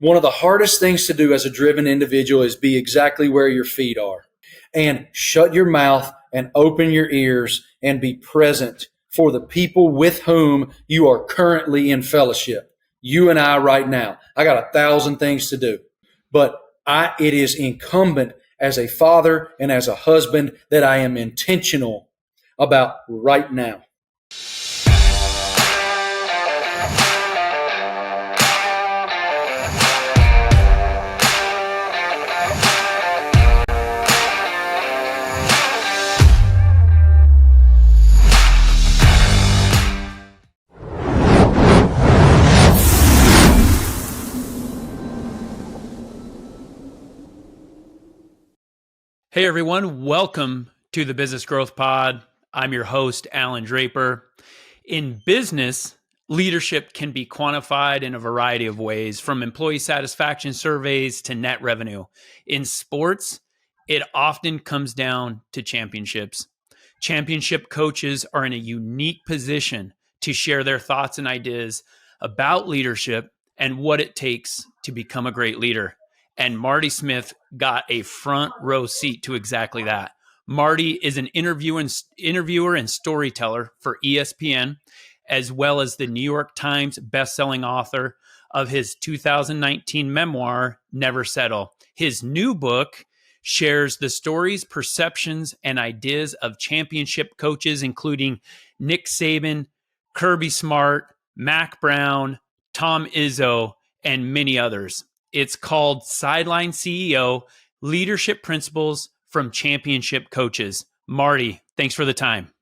One of the hardest things to do as a driven individual is be exactly where your feet are, and shut your mouth and open your ears and be present for the people with whom you are currently in fellowship. You and I right now. I got 1,000 things to do, but it is incumbent as a father and as a husband that I am intentional about right now. Hey everyone, welcome to the Business Growth Pod. I'm your host, Allan Draper. In business, leadership can be quantified in a variety of ways, from employee satisfaction surveys to net revenue. In sports, it often comes down to championships. Championship coaches are in a unique position to share their thoughts and ideas about leadership and what it takes to become a great leader. And Marty Smith got a front row seat to exactly that. Marty is an interviewer and storyteller for ESPN, as well as the New York Times bestselling author of his 2019 memoir, Never Settle. His new book shares the stories, perceptions, and ideas of championship coaches, including Nick Saban, Kirby Smart, Mac Brown, Tom Izzo, and many others. It's called SIDELINE CEO, Leadership Principles from Championship Coaches. Marty, thanks for the time.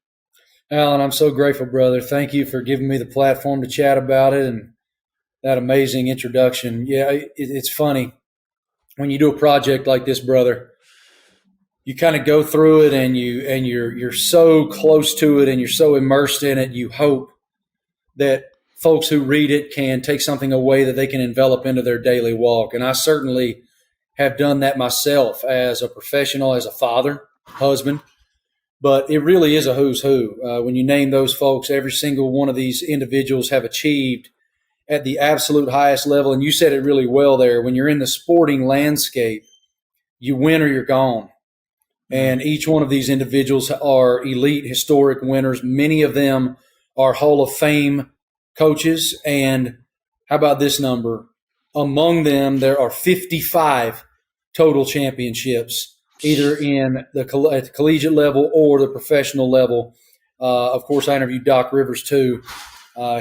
Allan, I'm so grateful, brother. Thank you for giving me the platform to chat about it and that amazing introduction. Yeah, it's funny. When you do a project like this, brother, you kind of go through it and you're so close to it and you're so immersed in it, you hope that folks who read it can take something away that they can envelop into their daily walk. And I certainly have done that myself as a professional, as a father, husband. But it really is a who's who. When you name those folks, every single one of these individuals have achieved at the absolute highest level. And you said it really well there. When you're in the sporting landscape, you win or you're gone. And each one of these individuals are elite, historic winners. Many of them are Hall of Fame coaches. And how about this number? Among them, there are 55 total championships, either in at the collegiate level or the professional level. Of course, I interviewed Doc Rivers too.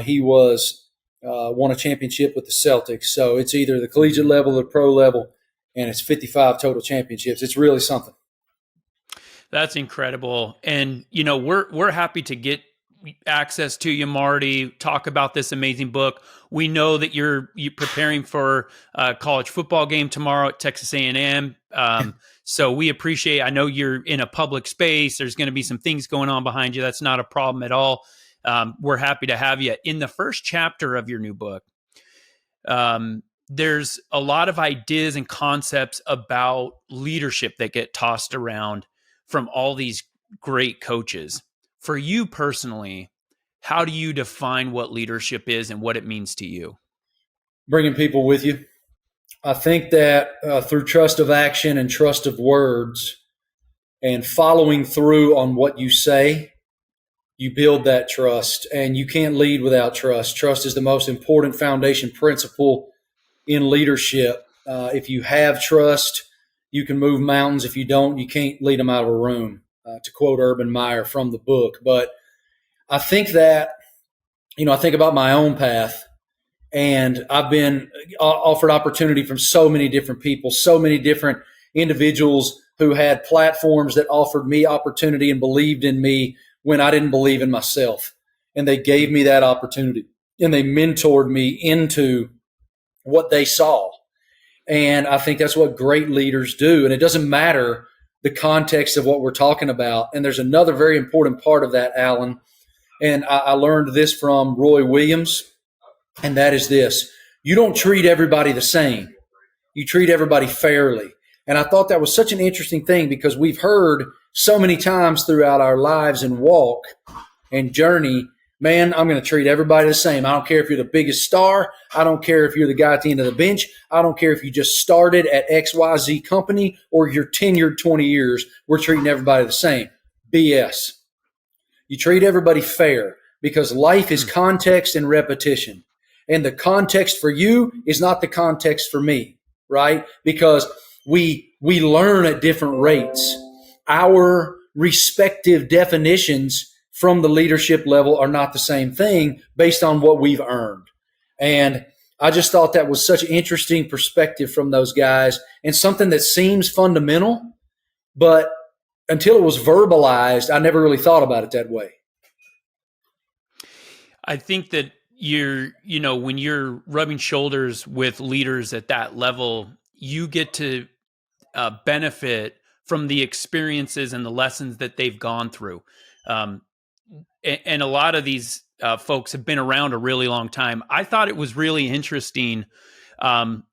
He won a championship with the Celtics. So it's either the collegiate level or the pro level, and it's 55 total championships. It's really something. That's incredible. And, you know, we're happy to get access to you, Marty, talk about this amazing book. We know that you're preparing for a college football game tomorrow at Texas A&M. So we appreciate, I know you're in a public space. There's going to be some things going on behind you. That's not a problem at all. We're happy to have you. In the first chapter of your new book, there's a lot of ideas and concepts about leadership that get tossed around from all these great coaches. For you personally, how do you define what leadership is and what it means to you? Bringing people with you. I think that through trust of action and trust of words and following through on what you say, you build that trust. And you can't lead without trust. Trust is the most important foundation principle in leadership. If you have trust, you can move mountains. If you don't, you can't lead them out of a room. To quote Urban Meyer from the book. But I think that, I think about my own path, and I've been offered opportunity from so many different people, so many different individuals who had platforms that offered me opportunity and believed in me when I didn't believe in myself. And they gave me that opportunity and they mentored me into what they saw. And I think that's what great leaders do. And it doesn't matter the context of what we're talking about. And there's another very important part of that, Allan. And I learned this from Roy Williams, and that is this. You don't treat everybody the same. You treat everybody fairly. And I thought that was such an interesting thing because we've heard so many times throughout our lives and walk and journey man, I'm going to treat everybody the same. I don't care if you're the biggest star. I don't care if you're the guy at the end of the bench. I don't care if you just started at XYZ company or you're tenured 20 years. We're treating everybody the same. BS. You treat everybody fair because life is context and repetition. And the context for you is not the context for me, right? Because we learn at different rates. Our respective definitions from the leadership level are not the same thing based on what we've earned. And I just thought that was such an interesting perspective from those guys and something that seems fundamental, but until it was verbalized, I never really thought about it that way. I think that when you're rubbing shoulders with leaders at that level, you get to benefit from the experiences and the lessons that they've gone through. And a lot of these folks have been around a really long time. I thought it was really interesting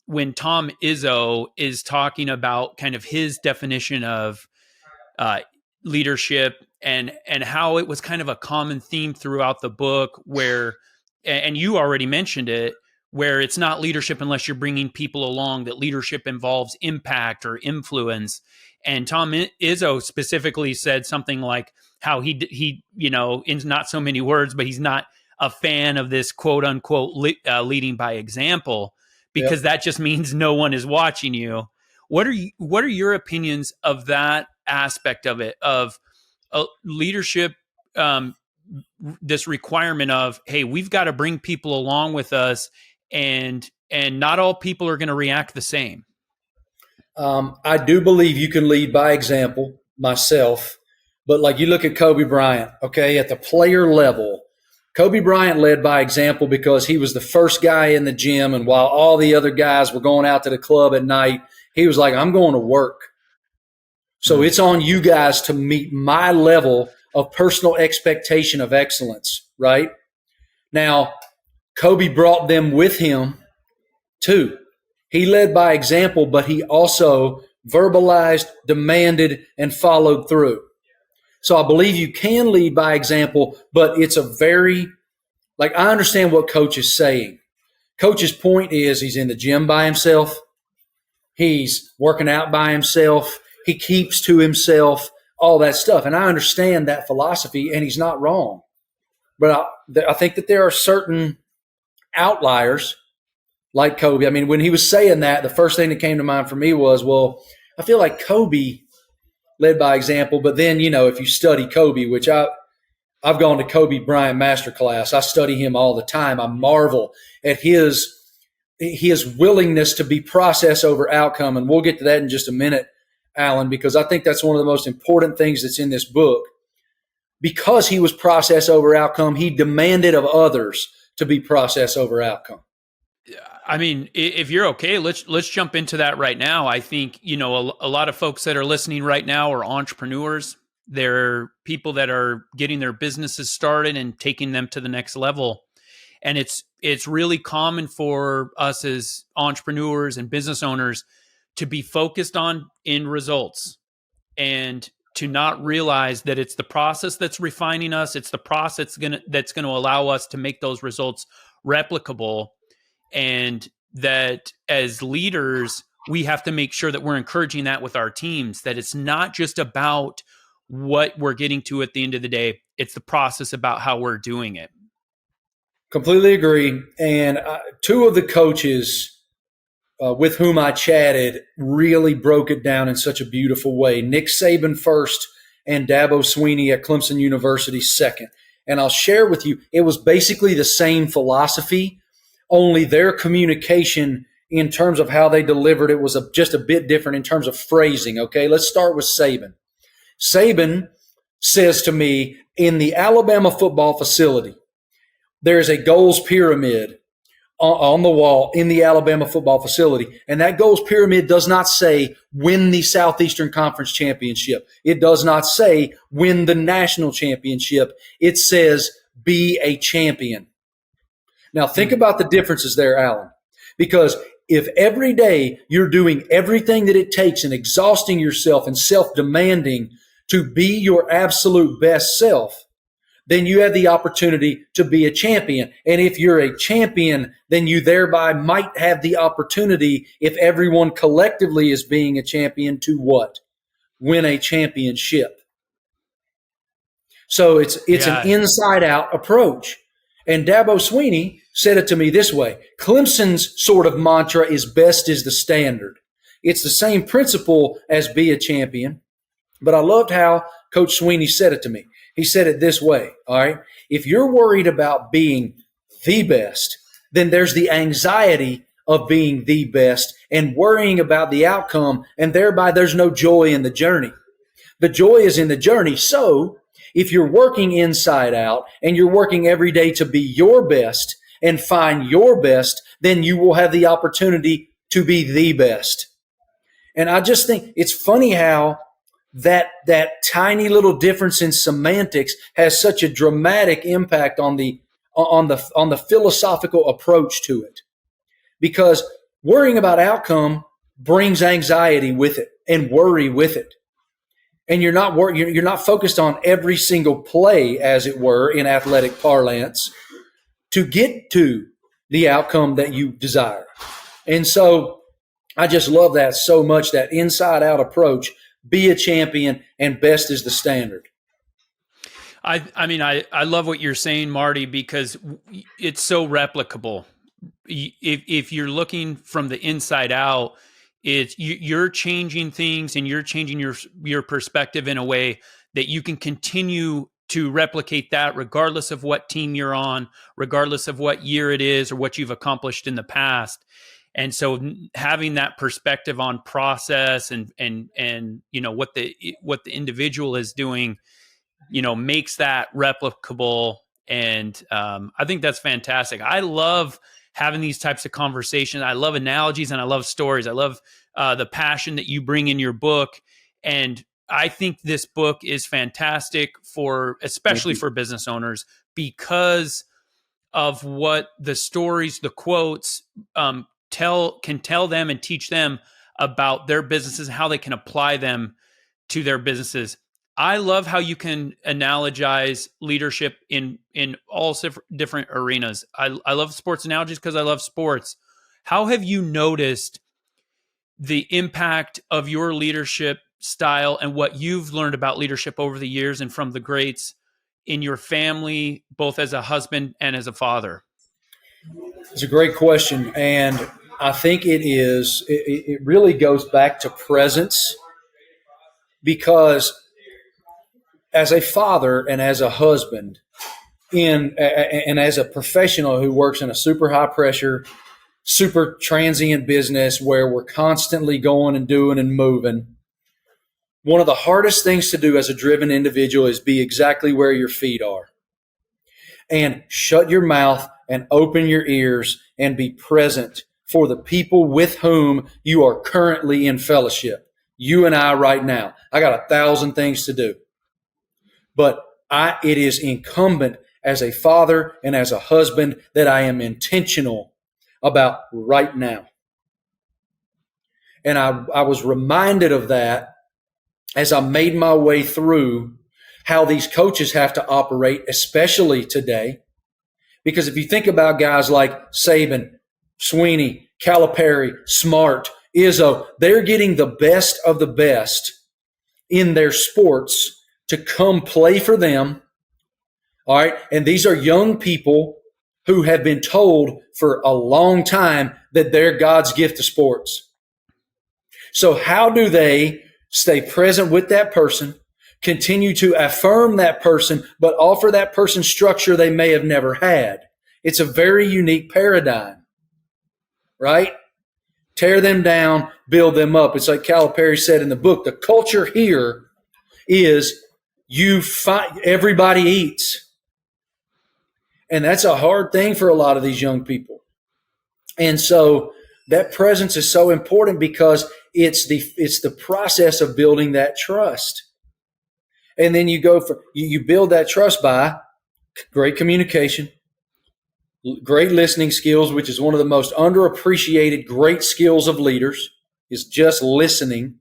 when Tom Izzo is talking about kind of his definition of leadership and how it was kind of a common theme throughout the book where, and you already mentioned it, where it's not leadership unless you're bringing people along, that leadership involves impact or influence. And Tom Izzo specifically said something like how he in not so many words, but he's not a fan of this quote unquote leading by example, because that just means no one is watching you. What are your opinions of that aspect of it, of leadership, this requirement of, hey, we've got to bring people along with us, and not all people are going to react the same? I do believe you can lead by example myself, but like you look at Kobe Bryant, okay, at the player level, Kobe Bryant led by example because he was the first guy in the gym, and while all the other guys were going out to the club at night, he was like, I'm going to work. So it's on you guys to meet my level of personal expectation of excellence, right? Now, Kobe brought them with him too. He led by example, but he also verbalized, demanded, and followed through. So I believe you can lead by example, but it's a very, I understand what Coach is saying. Coach's point is he's in the gym by himself. He's working out by himself. He keeps to himself, all that stuff. And I understand that philosophy, and he's not wrong. But I think that there are certain outliers like Kobe. I mean, when he was saying that, the first thing that came to mind for me was, well, I feel like Kobe led by example. But then, if you study Kobe, which I've gone to Kobe Bryant masterclass, I study him all the time. I marvel at his willingness to be process over outcome. And we'll get to that in just a minute, Allan, because I think that's one of the most important things that's in this book. Because he was process over outcome, he demanded of others to be process over outcome. I mean, if you're okay, let's jump into that right now. I think, a lot of folks that are listening right now are entrepreneurs. They're people that are getting their businesses started and taking them to the next level. And it's really common for us as entrepreneurs and business owners to be focused on end results and to not realize that it's the process that's refining us. It's the process that's going to allow us to make those results replicable. And that as leaders, we have to make sure that we're encouraging that with our teams, that it's not just about what we're getting to at the end of the day. It's the process about how we're doing it. Completely agree. And two of the coaches with whom I chatted really broke it down in such a beautiful way. Nick Saban first and Dabo Swinney at Clemson University second. And I'll share with you, it was basically the same philosophy, only their communication in terms of how they delivered it was just a bit different in terms of phrasing. Okay, let's start with Saban. Saban says to me, in the Alabama football facility, there's a goals pyramid on the wall in the Alabama football facility. And that goals pyramid does not say win the Southeastern Conference championship. It does not say win the national championship. It says be a champion. Now think about the differences there, Allan, because if every day you're doing everything that it takes and exhausting yourself and self-demanding to be your absolute best self, then you have the opportunity to be a champion. And if you're a champion, then you thereby might have the opportunity, if everyone collectively is being a champion, to what? Win a championship. So it's an inside out approach. And Dabo Swinney said it to me this way: Clemson's sort of mantra is best is the standard. It's the same principle as be a champion. But I loved how Coach Swinney said it to me. He said it this way, all right? If you're worried about being the best, then there's the anxiety of being the best and worrying about the outcome, and thereby there's no joy in the journey. The joy is in the journey. So if you're working inside out and you're working every day to be your best and find your best, then you will have the opportunity to be the best. And I just think it's funny how that tiny little difference in semantics has such a dramatic impact on the philosophical approach to it. Because worrying about outcome brings anxiety with it and worry with it. And you're not focused on every single play, as it were, in athletic parlance, to get to the outcome that you desire. And so I just love that so much, that inside out approach. Be a champion, and best is the standard. I love what you're saying, Marty, because it's so replicable. If you're looking from the inside out, you're changing things and you're changing your perspective in a way that you can continue to replicate that regardless of what team you're on, regardless of what year it is or what you've accomplished in the past. And so having that perspective on process and what the individual is doing, makes that replicable. And I think that's fantastic. I love having these types of conversations. I love analogies and I love stories. I love the passion that you bring in your book. And I think this book is fantastic especially for business owners, because of what the stories, the quotes, can tell them and teach them about their businesses, how they can apply them to their businesses. I love how you can analogize leadership in all different arenas. I love sports analogies because I love sports. How have you noticed the impact of your leadership style and what you've learned about leadership over the years and from the greats in your family, both as a husband and as a father? It's a great question. And I think it really goes back to presence, because as a father and as a husband and as a professional who works in a super high pressure, super transient business where we're constantly going and doing and moving, one of the hardest things to do as a driven individual is be exactly where your feet are. And shut your mouth and open your ears and be present for the people with whom you are currently in fellowship. You and I right now. I got 1,000 things to do. But it is incumbent as a father and as a husband that I am intentional about right now. And I was reminded of that as I made my way through how these coaches have to operate, especially today. Because if you think about guys like Saban, Swinney, Calipari, Smart, Izzo, they're getting the best of the best in their sports to come play for them. All right. And these are young people who have been told for a long time that they're God's gift to sports. So how do they stay present with that person, continue to affirm that person, but offer that person structure they may have never had? It's a very unique paradigm, right? Tear them down, build them up. It's like Calipari said in the book, the culture here is everybody eats. And that's a hard thing for a lot of these young people. And so that presence is so important because it's the process of building that trust. And then you build that trust by great communication, great listening skills, which is one of the most underappreciated great skills of leaders, is just listening.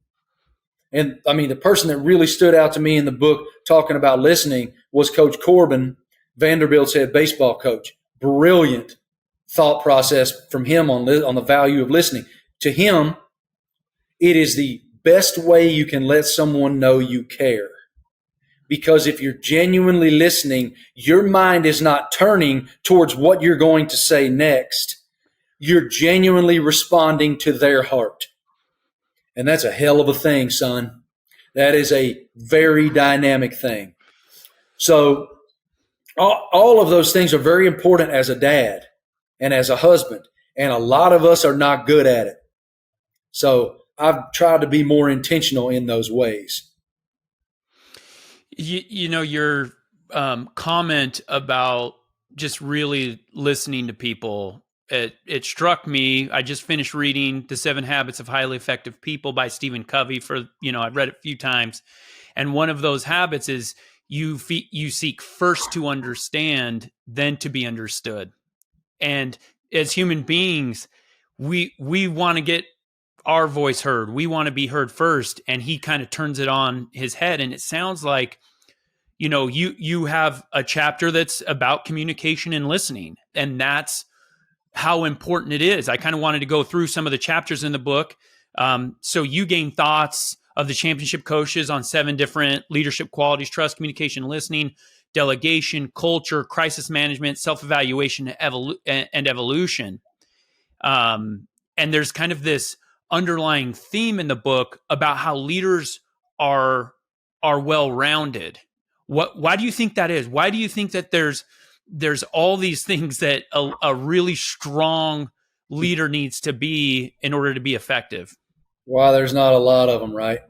And I mean, the person that really stood out to me in the book talking about listening was Coach Corbin, Vanderbilt's head baseball coach. Brilliant thought process from him on the value of listening. To him, it is the best way you can let someone know you care. Because if you're genuinely listening, your mind is not turning towards what you're going to say next. You're genuinely responding to their heart. And that's a hell of a thing, son. That is a very dynamic thing. So all of those things are very important as a dad and as a husband. And a lot of us are not good at it. So I've tried to be more intentional in those ways. Your comment about just really listening to people, it struck me. I just finished reading The 7 Habits of Highly Effective People by Stephen Covey. I've read it a few times. And one of those habits is you seek first to understand, then to be understood. And as human beings, we want to get our voice heard. We want to be heard first. And he kind of turns it on his head. And it sounds like, you have a chapter that's about communication and listening. And that's how important it is. I kind of wanted to go through some of the chapters in the book. So you gain thoughts of the championship coaches on 7 different leadership qualities: trust, communication, listening, delegation, culture, crisis management, self-evaluation, and evolution. And there's kind of this underlying theme in the book about how leaders are well-rounded. Why do you think that is? Why do you think that there's all these things that a really strong leader needs to be in order to be effective? Well, there's not a lot of them, right?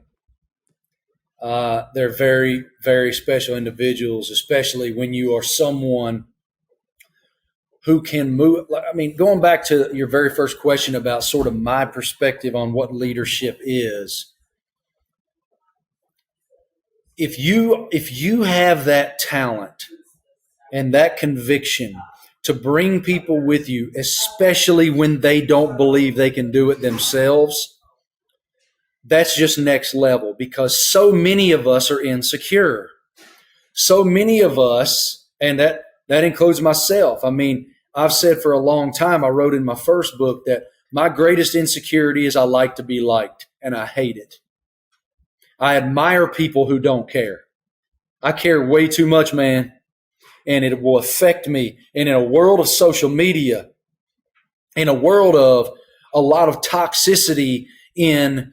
They're very, very special individuals, especially when you are someone who can move. I mean, going back to your very first question about sort of my perspective on what leadership is. If you have that talent and that conviction to bring people with you, especially when they don't believe they can do it themselves, that's just next level, because so many of us are insecure. So many of us, and that includes myself. I mean, I've said for a long time, I wrote in my first book that my greatest insecurity is I like to be liked, and I hate it. I admire people who don't care. I care way too much, man, and it will affect me. And in a world of social media, in a world of a lot of toxicity in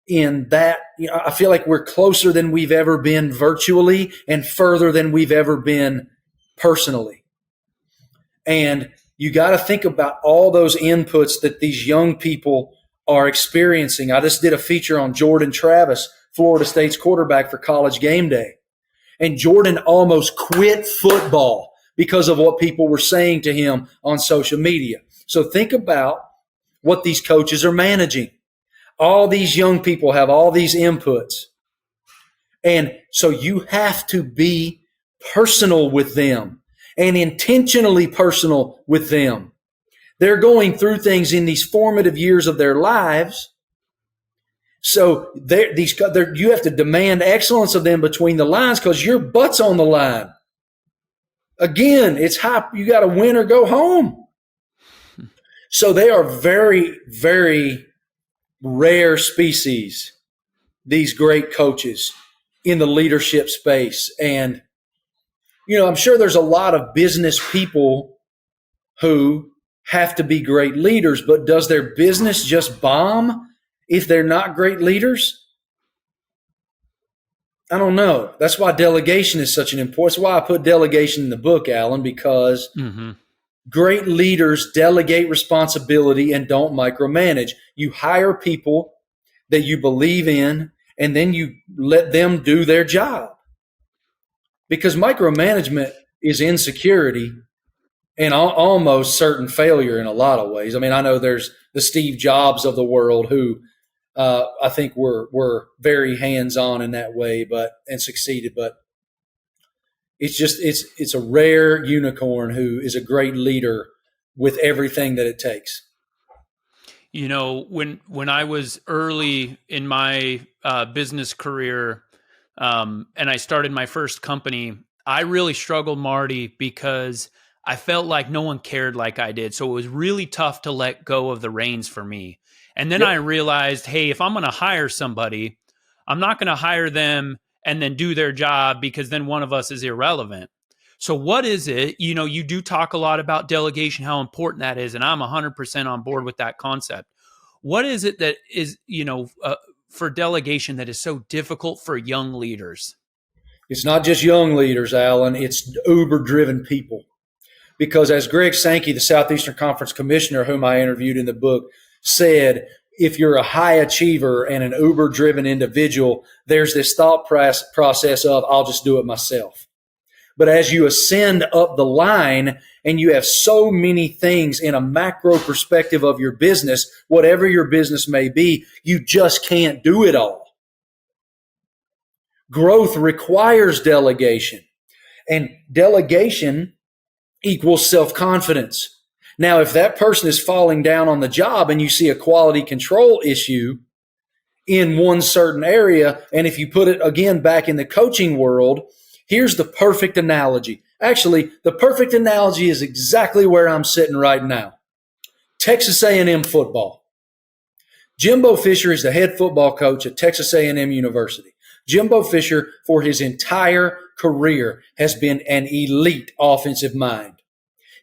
that, I feel like we're closer than we've ever been virtually and further than we've ever been personally. And you got to think about all those inputs that these young people are experiencing. I just did a feature on Jordan Travis, Florida State's quarterback, for College Game Day. And Jordan almost quit football because of what people were saying to him on social media. So think about what these coaches are managing. All these young people have all these inputs. And so you have to be personal with them and intentionally personal with them. They're going through things in these formative years of their lives. So you have to demand excellence of them between the lines, because your butt's on the line. Again, it's high. You got to win or go home. So they are very, very rare species, these great coaches in the leadership space. And, I'm sure there's a lot of business people who have to be great leaders, but does their business just bomb if they're not great leaders? I don't know. That's why delegation is such an important. That's why I put delegation in the book, Allan, because great leaders delegate responsibility and don't micromanage. You hire people that you believe in, and then you let them do their job. Because micromanagement is insecurity and almost certain failure in a lot of ways. I mean, I know there's the Steve Jobs of the world who I think were very hands-on in that way, and succeeded. But it's a rare unicorn who is a great leader with everything that it takes. When I was early in my business career, and I started my first company, I really struggled, Marty, because I felt like no one cared like I did. So it was really tough to let go of the reins for me. And then I Yep. realized, hey, if I'm going to hire somebody, I'm not going to hire them and then do their job, because then one of us is irrelevant. So what is it? You do talk a lot about delegation, how important that is, and I'm 100% on board with that concept. What is it that is, for delegation that is so difficult for young leaders? It's not just young leaders, Allan. It's uber-driven people. Because as Greg Sankey, the Southeastern Conference Commissioner, whom I interviewed in the book, said, if you're a high achiever and an uber-driven individual, there's this thought process of, I'll just do it myself. But as you ascend up the line and you have so many things in a macro perspective of your business, whatever your business may be, you just can't do it all. Growth requires delegation, and delegation equals self-confidence. Now, if that person is falling down on the job and you see a quality control issue in one certain area, and if you put it again back in the coaching world, here's the perfect analogy. Actually, the perfect analogy is exactly where I'm sitting right now. Texas A&M football. Jimbo Fisher is the head football coach at Texas A&M University. Jimbo Fisher, for his entire career, has been an elite offensive mind.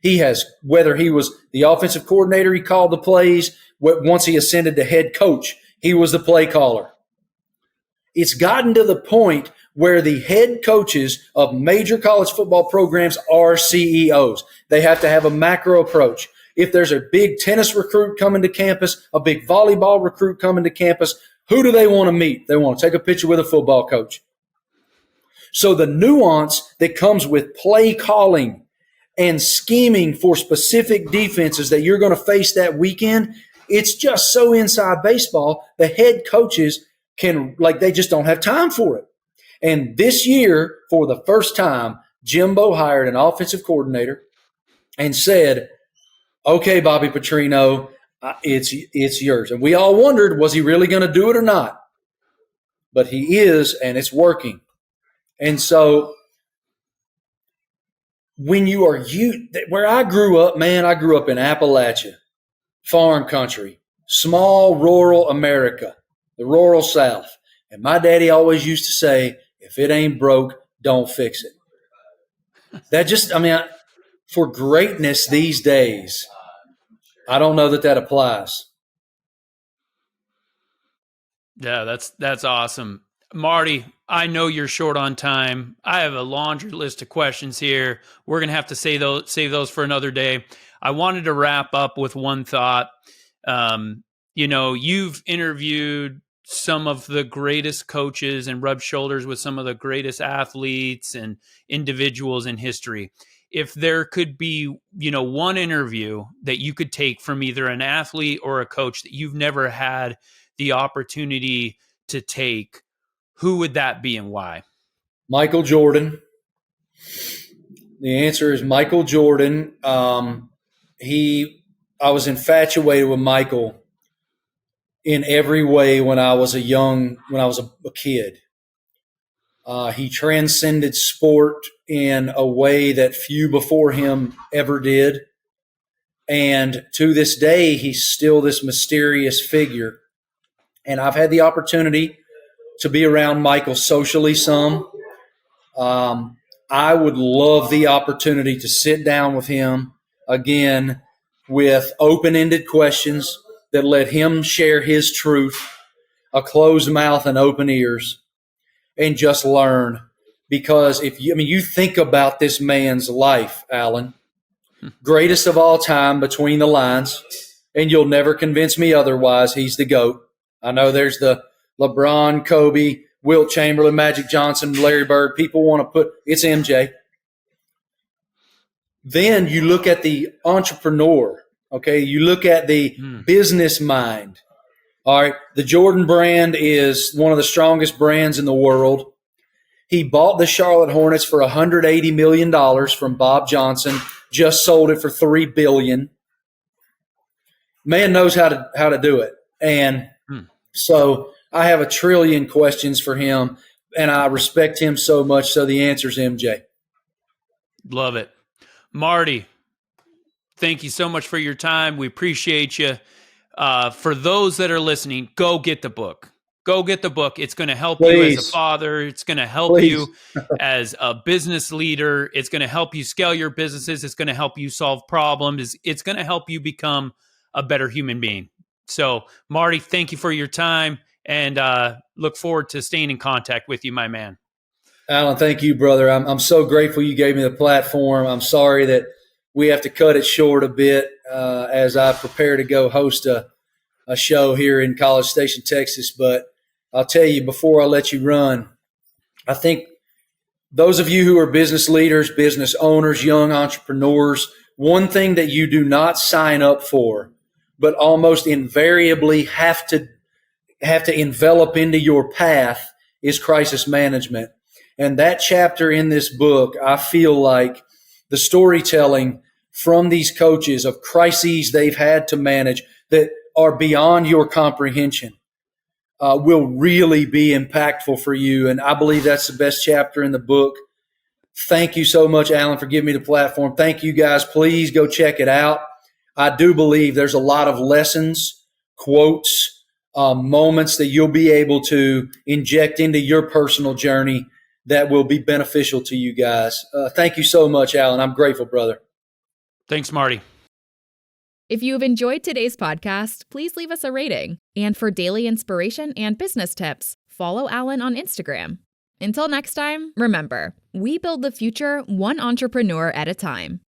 He has, whether he was the offensive coordinator, he called the plays. Once he ascended to head coach, he was the play caller. It's gotten to the point where the head coaches of major college football programs are CEOs. They have to have a macro approach. If there's a big tennis recruit coming to campus, a big volleyball recruit coming to campus, who do they want to meet? They want to take a picture with a football coach. So the nuance that comes with play calling and scheming for specific defenses that you're going to face that weekend, it's just so inside baseball. The head coaches they just don't have time for it. And this year, for the first time, Jimbo hired an offensive coordinator and said, okay, Bobby Petrino, it's yours. And we all wondered, was he really going to do it or not? But he is, and it's working. And so when you are where I grew up, man, I grew up in Appalachia, farm country, small rural America, the rural South. And my daddy always used to say, if it ain't broke, don't fix it. For greatness these days, I don't know that applies. Yeah, that's awesome. Marty, I know you're short on time. I have a laundry list of questions here. We're going to have to save those for another day. I wanted to wrap up with one thought. You've interviewed some of the greatest coaches and rubbed shoulders with some of the greatest athletes and individuals in history. If there could be, one interview that you could take from either an athlete or a coach that you've never had the opportunity to take, who would that be and why? Michael Jordan. The answer is Michael Jordan. I was infatuated with Michael in every way when I was a kid. He transcended sport in a way that few before him ever did. And to this day, he's still this mysterious figure. And I've had the opportunity to be around Michael socially some. I would love the opportunity to sit down with him again with open-ended questions that let him share his truth, a closed mouth and open ears, and just learn. Because you think about this man's life, Allan, greatest of all time between the lines, and you'll never convince me otherwise. He's the GOAT. I know there's the LeBron, Kobe, Wilt Chamberlain, Magic Johnson, Larry Bird. People want to it's MJ. Then you look at the entrepreneur, okay? You look at the business mind. All right, the Jordan brand is one of the strongest brands in the world. He bought the Charlotte Hornets for $180 million from Bob Johnson, just sold it for $3 billion. man knows how to do it. And so I have a trillion questions for him, and I respect him so much. So the answer is MJ. Love it. Marty, thank you so much for your time. We appreciate you. For those that are listening, go get the book. Go get the book. It's going to help you as a father. It's going to help you as a business leader. It's going to help you scale your businesses. It's going to help you solve problems. It's going to help you become a better human being. So, Marty, thank you for your time, and look forward to staying in contact with you, my man. Allan, thank you, brother. I'm so grateful you gave me the platform. I'm sorry that we have to cut it short a bit as I prepare to go host a show here in College Station, Texas. But I'll tell you, before I let you run, I think those of you who are business leaders, business owners, young entrepreneurs, one thing that you do not sign up for, but almost invariably have to envelop into your path, is crisis management. And that chapter in this book, I feel like the storytelling from these coaches of crises they've had to manage that are beyond your comprehension will really be impactful for you. And I believe that's the best chapter in the book. Thank you so much, Allan, for giving me the platform. Thank you, guys. Please go check it out. I do believe there's a lot of lessons, quotes, moments that you'll be able to inject into your personal journey that will be beneficial to you guys. Thank you so much, Allan. I'm grateful, brother. Thanks, Marty. If you have enjoyed today's podcast, please leave us a rating. And for daily inspiration and business tips, follow Allan on Instagram. Until next time, remember, we build the future one entrepreneur at a time.